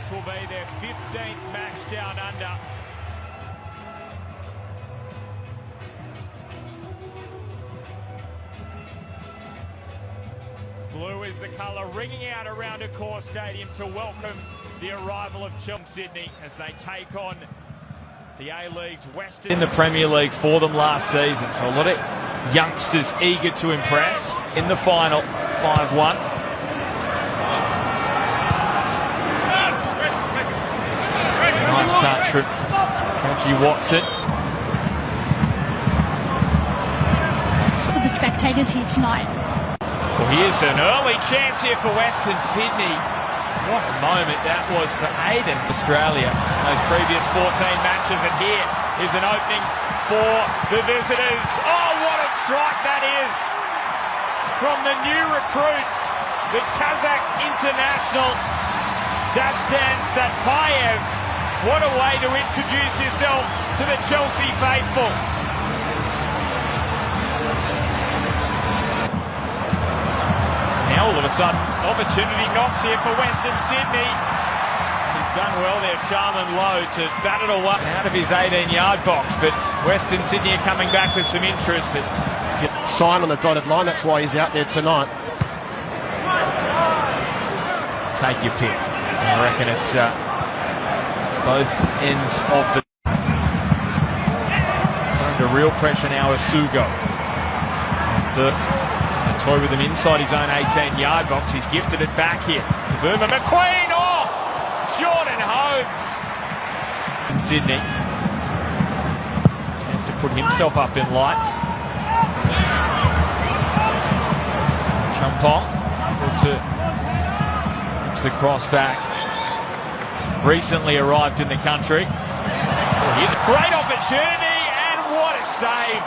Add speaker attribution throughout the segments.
Speaker 1: This will be their 15th match down under. Blue is the colour ringing out around Accor Stadium to welcome the arrival of Sydney as they take on the A-League's Western in the Premier League for them last season. So a lot of youngsters eager to impress in the final, 5-1. Nice touch from Coachy Watson.
Speaker 2: For the spectators here tonight.
Speaker 1: Well, here's an early chance here for Western Sydney. What a moment that was for Aiden, Australia, those previous 14 matches, and here is an opening for the visitors. Oh, what a strike that is from the new recruit, the Kazakh international, Dastan Satpayev. What a way to introduce yourself to the Chelsea faithful. Now all of a sudden, opportunity knocks here for Western Sydney. He's done well there, Sharman Lowe, to bat it away out of his 18-yard box, but Western Sydney are coming back with some interest. But
Speaker 3: sign on the dotted line, that's why he's out there tonight.
Speaker 1: Take your pick. I reckon it's both ends of the... Under real pressure now is Sugo. A toy with him inside his own 18-yard box. He's gifted it back here. Boomer McQueen. Oh! Jordan Holmes. In Sydney. Chance to put himself up in lights. Champong. To the cross back. Recently arrived in the country. Here's a great opportunity, and what a save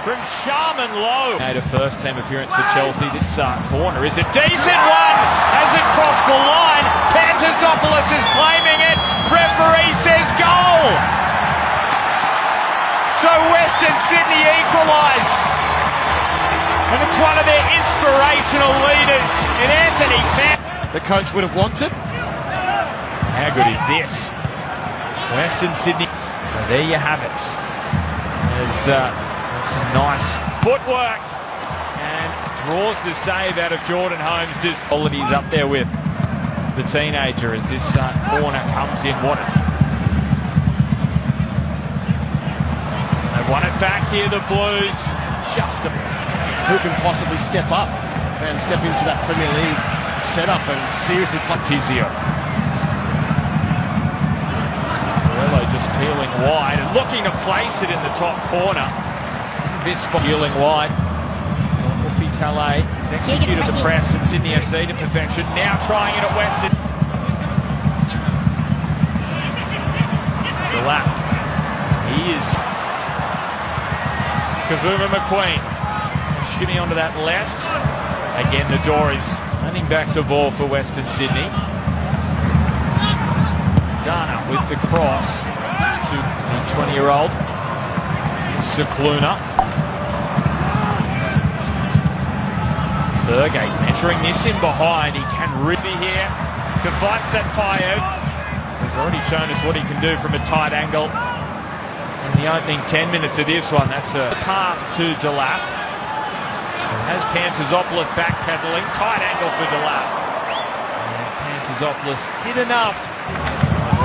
Speaker 1: from Sharman Lowe. Made a first-team appearance for Chelsea. This corner is a decent one. Has it crossed the line? Pantazopoulos is claiming it. Referee says goal. So Western Sydney equalise. And it's one of their inspirational leaders in Anthony Tan.
Speaker 3: The coach would have wanted.
Speaker 1: How good is this? Western Sydney. So there you have it. There's some nice footwork and draws the save out of Jordan Holmes. Just qualities up there with the teenager as this corner comes in. What it? They won it back here, the Blues. Just a...
Speaker 3: Who can possibly step up and step into that Premier League setup and seriously play?
Speaker 1: Tizio. Just peeling wide and looking to place it in the top corner. This peeling wide. Wolfie Talay has executed the press at Sydney FC to perfection. Now trying it at Western. The lap. He is Kavuma McQueen. Shimmy onto that left. Again, the door is handing back the ball for Western Sydney. Dana with the cross to the 20-year-old Cicluna. Thurgate measuring this in behind. He can really here to fight Satpayev. He's already shown us what he can do from a tight angle. In the opening 10 minutes of this one, that's a path to Delap. Has Pantazopoulos backpedaling. Tight angle for Delap. And Pantazopoulos did enough.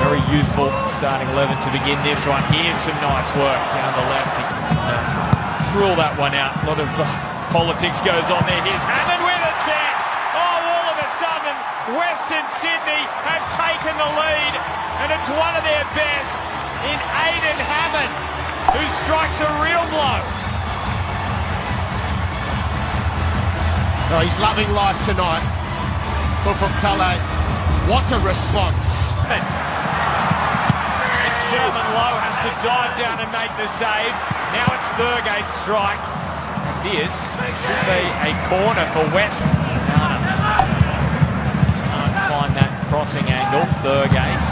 Speaker 1: Very youthful starting 11 to begin this one. Here's some nice work down the left. He threw all that one out. A lot of politics goes on there. Here's Hammond with a chance. Oh, all of a sudden, Western Sydney have taken the lead, and it's one of their best in Aiden Hammond, who strikes a real blow.
Speaker 3: Oh, he's loving life tonight. But from Talay, what a response.
Speaker 1: Sherman Lowe has to dive down and make the save. Now it's Thurgate's strike. And this should be a corner for West. Just can't find that crossing angle. Thurgate's.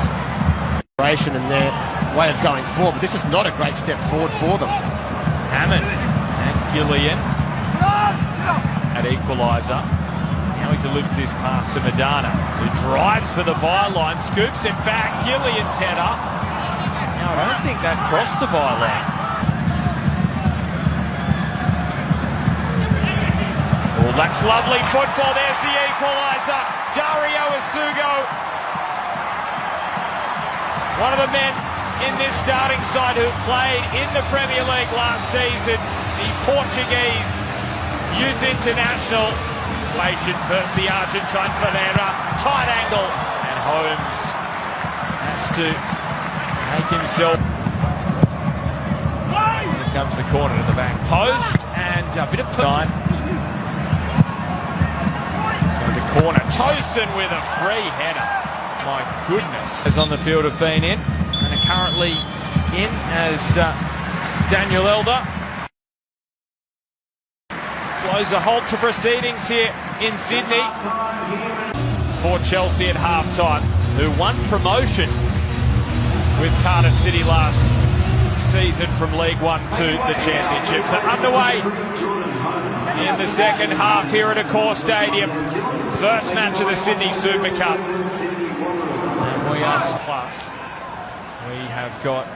Speaker 3: And their way of going forward. But this is not a great step forward for them.
Speaker 1: Hammond and Gillian at equaliser. Now Now he delivers this pass to Madonna, who drives for the byline, scoops it back, Gillian's header. Now I don't think that crossed the byline. Oh, that's lovely football, there's the equaliser. Dario Asugo, one of the men in this starting side who played in the Premier League last season, the Portuguese youth international. Versus the Argentine Ferreira, tight angle, and Holmes has to make himself. Here comes the corner to the back post, and a bit of time. So the corner, Tosin with a free header. My goodness, as on the field have been in, and are currently in as Daniel Elder. Blows a halt to proceedings here in Sydney for Chelsea at half-time, who won promotion with Cardiff City last season from League One to the Championship. So underway in the second half here at Accor Stadium. First match of the Sydney Super Cup. And we are plus. We have got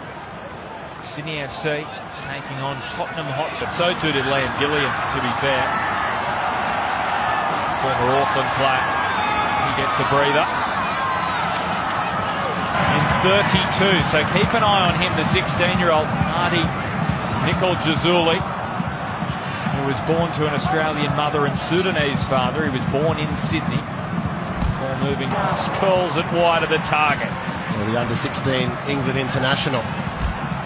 Speaker 1: Sydney FC taking on Tottenham Hotspur. So too did Liam Gillian, to be fair. Former Auckland player. He gets a breather. In 32, so keep an eye on him, the 16-year-old Marty Nicol-Jazuli, who was born to an Australian mother and Sudanese father. He was born in Sydney before moving. Curls it wide of the target.
Speaker 3: Well, the under-16 England international.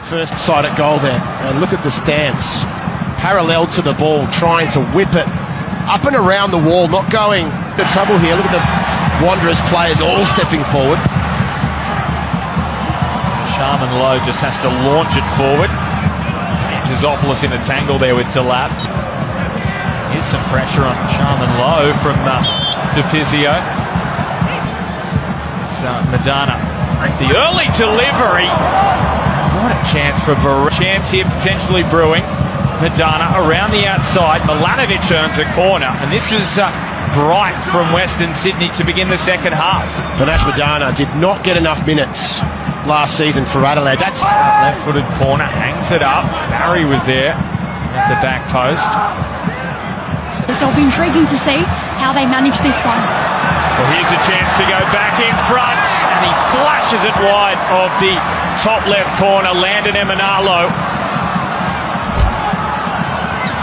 Speaker 3: First sight at goal there, and look at the stance, parallel to the ball, trying to whip it up and around the wall, not going into trouble here. Look at the Wanderers players all stepping forward.
Speaker 1: Sharman Lowe just has to launch it forward. Antizopoulos in a tangle there with Delap. Here's some pressure on Sharman Lowe from DePizio. It's Madonna. The early delivery. What a chance for chance here potentially brewing. Madonna around the outside. Milanovic earns a corner, and this is bright from Western Sydney to begin the second half.
Speaker 3: Vanash Madonna did not get enough minutes last season for Adelaide. That's
Speaker 1: left-footed corner, hangs it up. Barry was there at the back post.
Speaker 2: So it'll be intriguing to see how they manage this one.
Speaker 1: Well, here's a chance to go back in front, and he flashes it wide of the top left corner. Landon Emanalo.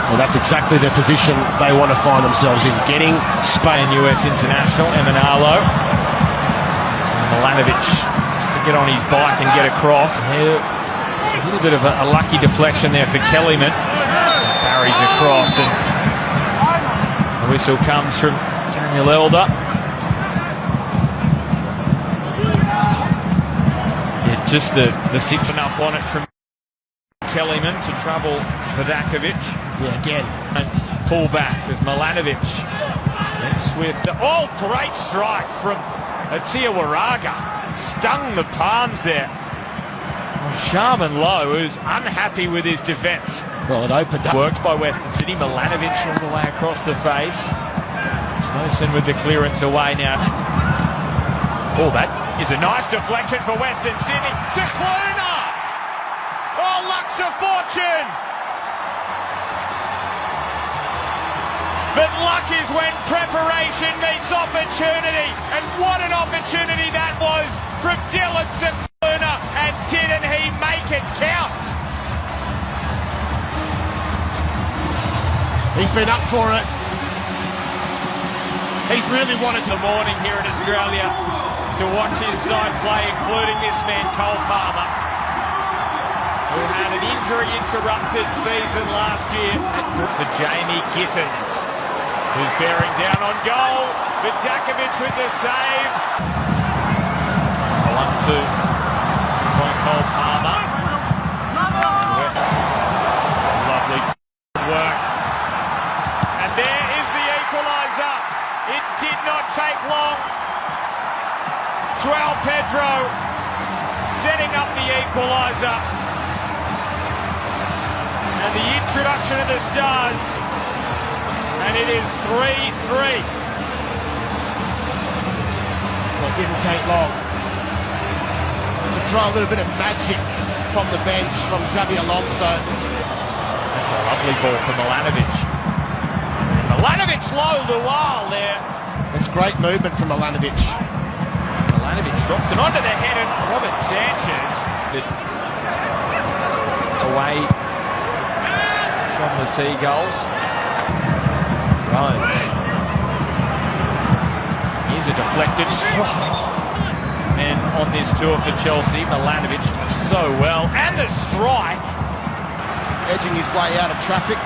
Speaker 3: Well, that's exactly the position they want to find themselves in, getting Spain.
Speaker 1: US international, Emanalo. So Milanovic to get on his bike and get across. It's a little bit of a lucky deflection there for Kellyman. Barry's across, and the whistle comes from Daniel Elder. Just the six enough on it from Kellyman to trouble Vidakovic.
Speaker 3: Yeah, again.
Speaker 1: And pull back as Milanovic. Then Swift. Oh, great strike from Atia Waraga. Stung the palms there. Well, Sharman Lowe, who's unhappy with his defence.
Speaker 3: Well, it opened up.
Speaker 1: Worked by Western City. Milanovic all the way across the face. Snowson with the clearance away now. Oh, that is a nice deflection for Western Sydney. Cicluna! Oh, luck's a fortune! But luck is when preparation meets opportunity. And what an opportunity that was from Dylan Cicluna. And didn't he make it count?
Speaker 3: He's been up for it. He's really wanted
Speaker 1: the morning here in Australia to watch his side play, including this man, Cole Palmer, who had an injury-interrupted season last year. For Jamie Gittins, who's bearing down on goal. Vidakovic with the save. 1-2 by Cole Palmer. Lovely work. And there is the equaliser. It did not take long. João Pedro setting up the equaliser. And the introduction of the Stars. And it is 3-3.
Speaker 3: didn't take long. To throw a little bit of magic from the bench from Xabi Alonso.
Speaker 1: That's a lovely ball from Milanovic. Milanovic low, Lual there.
Speaker 3: It's great movement from Milanovic.
Speaker 1: Milanovic drops it onto the head of Robert Sanchez. Away from the Seagulls. Rhodes. Here's a deflected strike. And on this tour for Chelsea, Milanovic does so well. And the strike.
Speaker 3: Edging his way out of traffic.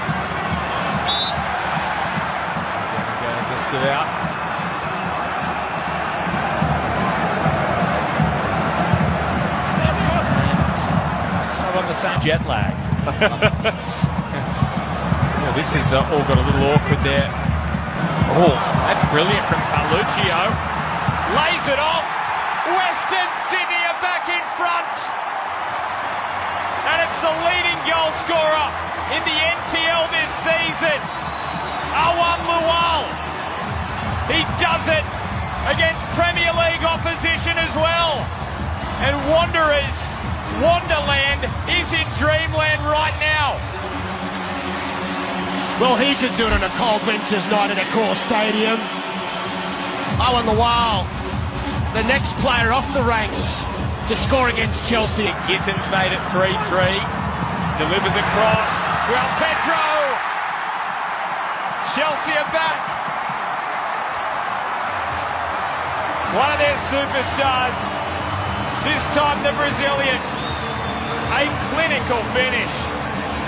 Speaker 1: There he goes, just about. On the same jet lag. Oh, this is all got a little awkward there. Oh, that's brilliant from Carluccio. Lays it off. Western Sydney are back in front. And it's the leading goal scorer in the NPL this season. Awan Lual. He does it against Premier League opposition as well. And Wanderers, Wonderland is in dreamland right now.
Speaker 3: Well, he could do it on a cold winter's night at a core stadium. Awan Lual, the next player off the ranks to score against Chelsea.
Speaker 1: Gittins made it 3-3. Delivers across. João Pedro. Chelsea are back. One of their superstars. This time the Brazilian. A clinical finish.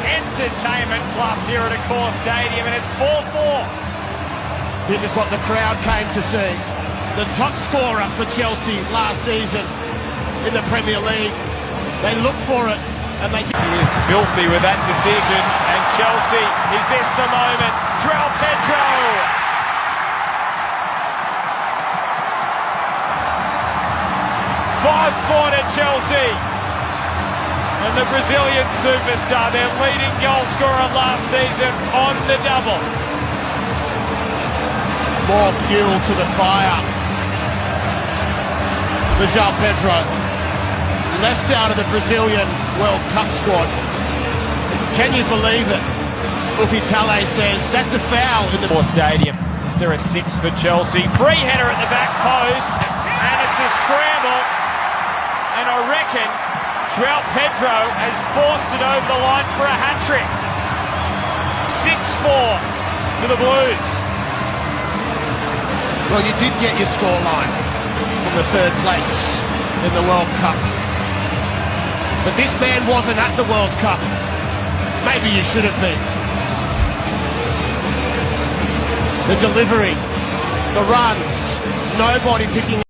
Speaker 1: Entertainment plus here at a core stadium, and it's 4-4.
Speaker 3: This is what the crowd came to see. The top scorer for Chelsea last season in the Premier League. They look for it, and they...
Speaker 1: He is filthy with that decision, and Chelsea, is this the moment? João Pedro! 5-4 to Chelsea. And the Brazilian superstar, their leading goal scorer last season, on the double.
Speaker 3: More fuel to the fire for João Pedro. Left out of the Brazilian World Cup squad. Can you believe it? Ufitale says that's a foul in the
Speaker 1: stadium. Is there a 6 for Chelsea? Free header at the back post, and it's a scramble. And I reckon João Pedro has forced it over the line for a hat-trick. 6-4 to the Blues.
Speaker 3: Well, you did get your scoreline from the third place in the World Cup. But this man wasn't at the World Cup. Maybe you should have been. The delivery, the runs, nobody picking